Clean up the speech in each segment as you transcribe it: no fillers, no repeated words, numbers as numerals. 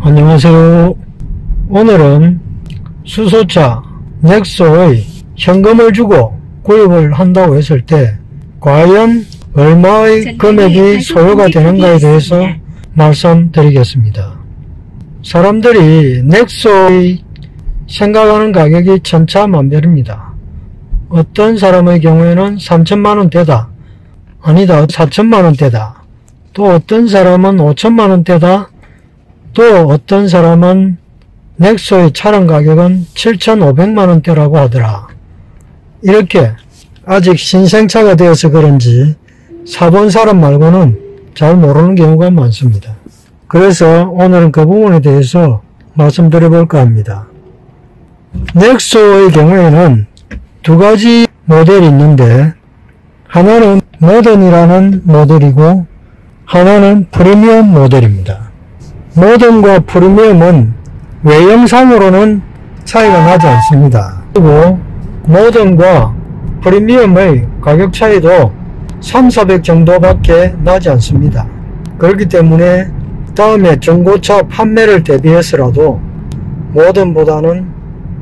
안녕하세요. 오늘은 수소차 넥소의 현금을 주고 구입을 한다고 했을 때 과연 얼마의 금액이 소요가 되는가에 대해서 말씀드리겠습니다. 사람들이 넥소의 생각하는 가격이 천차만별입니다. 어떤 사람의 경우에는 3천만원대다, 아니다 4천만원대다, 또 어떤 사람은 5천만원대다, 또 어떤 사람은 넥소의 차량 가격은 7,500만원대라고 하더라. 이렇게 아직 신생차가 되어서 그런지 사본 사람 말고는 잘 모르는 경우가 많습니다. 그래서 오늘은 그 부분에 대해서 말씀드려 볼까 합니다. 넥소의 경우에는 두 가지 모델이 있는데, 하나는 모던이라는 모델이고 하나는 프리미엄 모델입니다. 모던과 프리미엄은 외형상으로는 차이가 나지 않습니다. 그리고 모던과 프리미엄의 가격 차이도 3,400 정도밖에 나지 않습니다. 그렇기 때문에 다음에 중고차 판매를 대비해서라도 모던보다는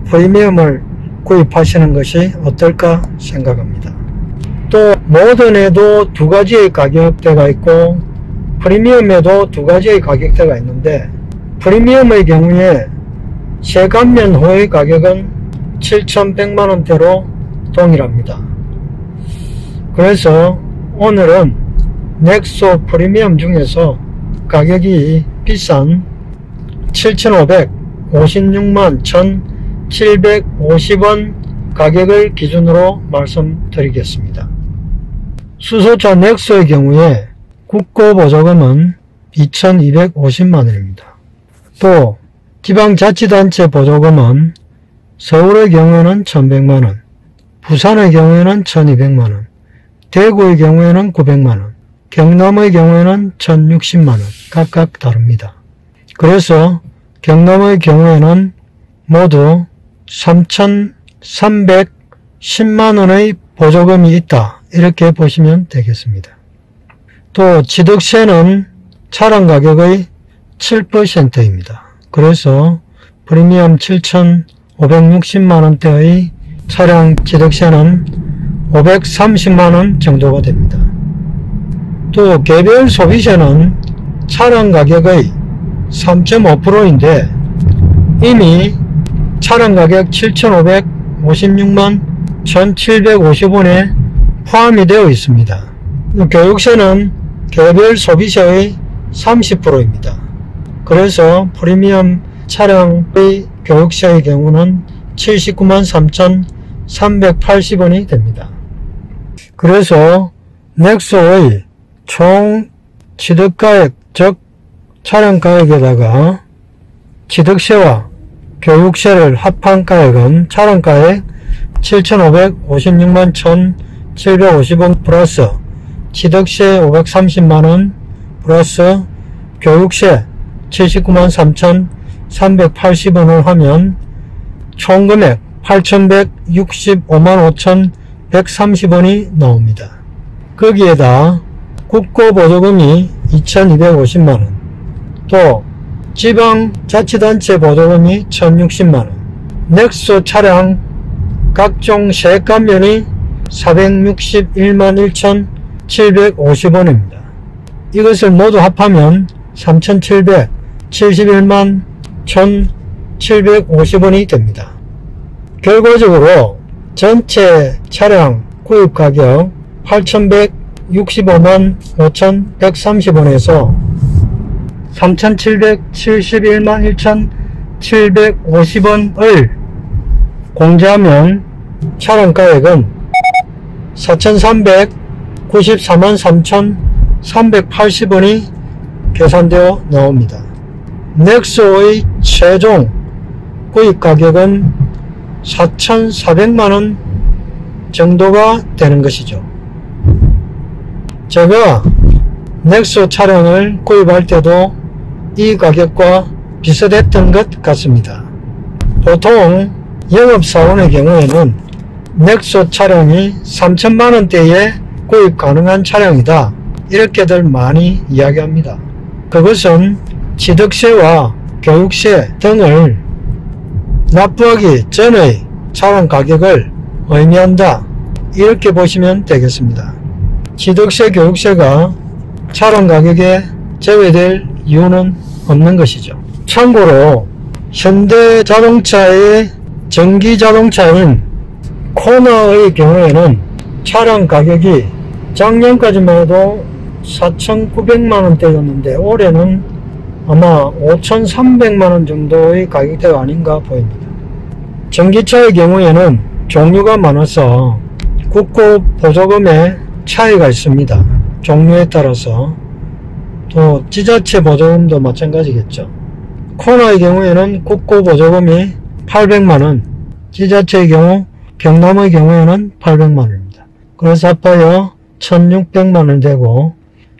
프리미엄을 구입하시는 것이 어떨까 생각합니다. 또 모던에도 두 가지의 가격대가 있고 프리미엄에도 두 가지의 가격대가 있는데, 프리미엄의 경우에 세감면 후의 가격은 7,100만원대로 동일합니다. 그래서 오늘은 넥소 프리미엄 중에서 가격이 비싼 7,556만 1,750원 가격을 기준으로 말씀드리겠습니다. 수소차 넥소의 경우에 국고보조금은 2,250만원입니다. 또 지방자치단체 보조금은 서울의 경우에는 1,100만원, 부산의 경우에는 1,200만원, 대구의 경우에는 900만원, 경남의 경우에는 1,060만원 각각 다릅니다. 그래서 경남의 경우에는 모두 3,310만원의 보조금이 있다, 이렇게 보시면 되겠습니다. 또 취득세는 차량 가격의 7%입니다. 그래서 프리미엄 7,560만원대의 차량 취득세는 530만원 정도가 됩니다. 또 개별 소비세는 차량 가격의 3.5%인데 이미 차량 가격 7,556만 1,750원에 포함이 되어 있습니다. 교육세는 개별 소비세의 30%입니다. 그래서 프리미엄 차량의 교육세의 경우는 79만 3,380원이 됩니다. 그래서 넥소의 총 취득가액, 즉 차량가액에다가 취득세와 교육세를 합한 가액은 차량가액 7,556만 1,750원 플러스 취득세 530만원 플러스 교육세 79만 3,380원을 하면 총금액 8,165만 5,130원이 나옵니다. 거기에다 국고보조금이 2,250만원, 또 지방자치단체 보조금이 1,060만원, 넥소 차량 각종 세감면이 461만 1,750원입니다. 이것을 모두 합하면 3,771만 1,750원이 됩니다. 결과적으로 전체 차량 구입가격 8,165만 5,130원에서 3,771만 1,750원을 공제하면 차량가액은 4,394만 3,380원이 계산되어 나옵니다. 넥소의 최종 구입가격은 4,400만원 정도가 되는 것이죠. 제가 넥소 차량을 구입할 때도 이 가격과 비슷했던 것 같습니다. 보통 영업사원의 경우에는 넥소 차량이 3,000만원대에 구입 가능한 차량이다, 이렇게들 많이 이야기합니다. 그것은 취득세와 교육세 등을 납부하기 전의 차량 가격을 의미한다, 이렇게 보시면 되겠습니다. 취득세, 교육세가 차량 가격에 제외될 이유는 없는 것이죠. 참고로 현대자동차의 전기자동차인 코나의 경우에는 차량 가격이 작년까지만 해도 4,900만원대였는데 올해는 아마 5,300만원 정도의 가격대가 아닌가 보입니다. 전기차의 경우에는 종류가 많아서 국고 보조금에 차이가 있습니다. 종류에 따라서. 또 지자체 보조금도 마찬가지겠죠. 코나의 경우에는 국고 보조금이 800만원, 지자체의 경우 경남의 경우에는 800만원입니다. 그래서 합하여 1600만원 되고,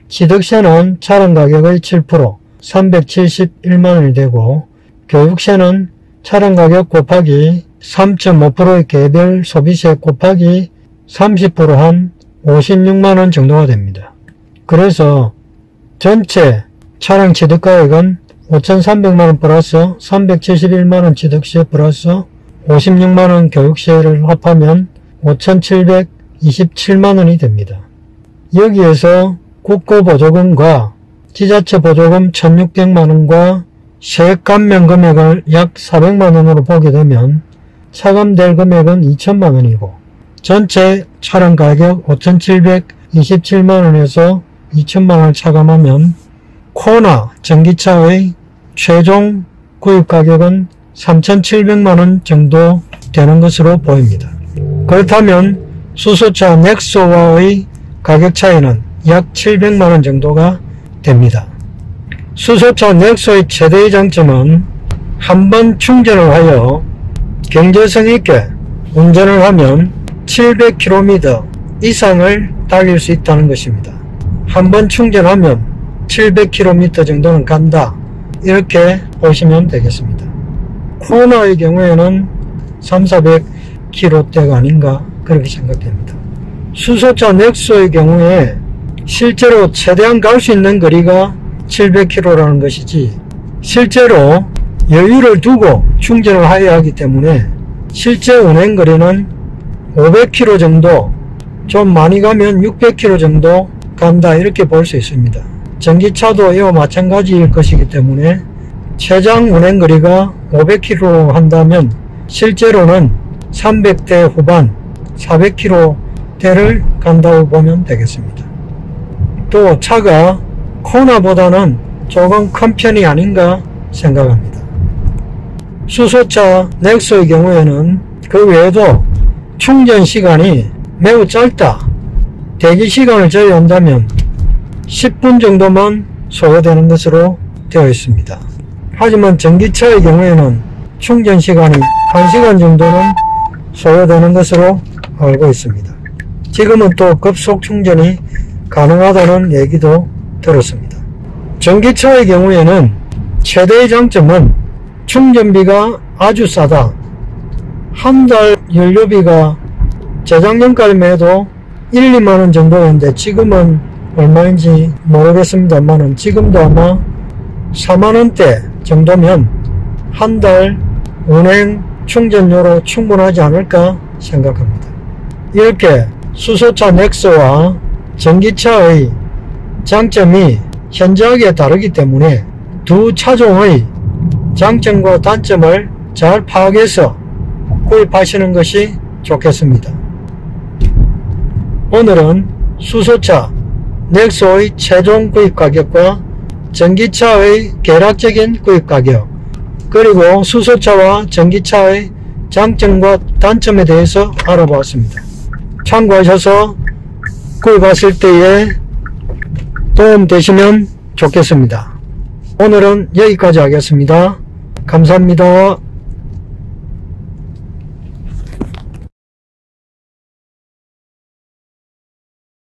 취득세는 차량 가격의 7%, 371만원이 되고, 교육세는 차량 가격 곱하기 3.5%의 개별 소비세 곱하기 30% 한 56만원 정도가 됩니다. 그래서 전체 차량 취득가액은 5,300만원 플러스 371만원 취득세 플러스 56만원 교육세를 합하면 5,727만원이 됩니다. 여기에서 국고보조금과 지자체 보조금 1,600만원과 세액 감면 금액을 약 400만원으로 보게 되면 차감될 금액은 2천만원이고, 전체 차량 가격 5,727만원에서 2천만원을 차감하면 코나 전기차의 최종 구입 가격은 3,700만원 정도 되는 것으로 보입니다. 그렇다면 수소차 넥소와의 가격 차이는 약 700만원 정도가 됩니다. 수소차 넥소의 최대의 장점은 한번 충전을 하여 경제성 있게 운전을 하면 700km 이상을 달릴 수 있다는 것입니다. 한번 충전하면 700km 정도는 간다, 이렇게 보시면 되겠습니다. 코나의 경우에는 300~400km대가 아닌가 그렇게 생각됩니다. 수소차 넥소의 경우에 실제로 최대한 갈 수 있는 거리가 700km라는 것이지, 실제로 여유를 두고 충전을 해야 하기 때문에 실제 운행거리는 500km 정도, 좀 많이 가면 600km 정도 간다, 이렇게 볼 수 있습니다. 전기차도 이와 마찬가지일 것이기 때문에 최장 운행거리가 500km 한다면 실제로는 300대 후반 400km대를 간다고 보면 되겠습니다. 또 차가 코나보다는 조금 큰 편이 아닌가 생각합니다. 수소차 넥소의 경우에는 그 외에도 충전 시간이 매우 짧다, 대기 시간을 제외한다면 10분 정도만 소요되는 것으로 되어 있습니다. 하지만 전기차의 경우에는 충전 시간이 1시간 정도는 소요되는 것으로 알고 있습니다. 지금은 또 급속 충전이 가능하다는 얘기도 들었습니다. 전기차의 경우에는 최대의 장점은 충전비가 아주 싸다. 한 달 연료비가 재작년까지만 해도 1~2만원 정도였는데 지금은 얼마인지 모르겠습니다만 지금도 아마 4만원대 정도면 한 달 운행 충전료로 충분하지 않을까 생각합니다. 이렇게 수소차 넥소와 전기차의 장점이 현저하게 다르기 때문에 두 차종의 장점과 단점을 잘 파악해서 구입하시는 것이 좋겠습니다. 오늘은 수소차 넥소의 최종 구입 가격과 전기차의 개략적인 구입 가격, 그리고 수소차와 전기차의 장점과 단점에 대해서 알아보았습니다. 참고하셔서 구입하실 때에 도움 되시면 좋겠습니다. 오늘은 여기까지 하겠습니다. 감사합니다.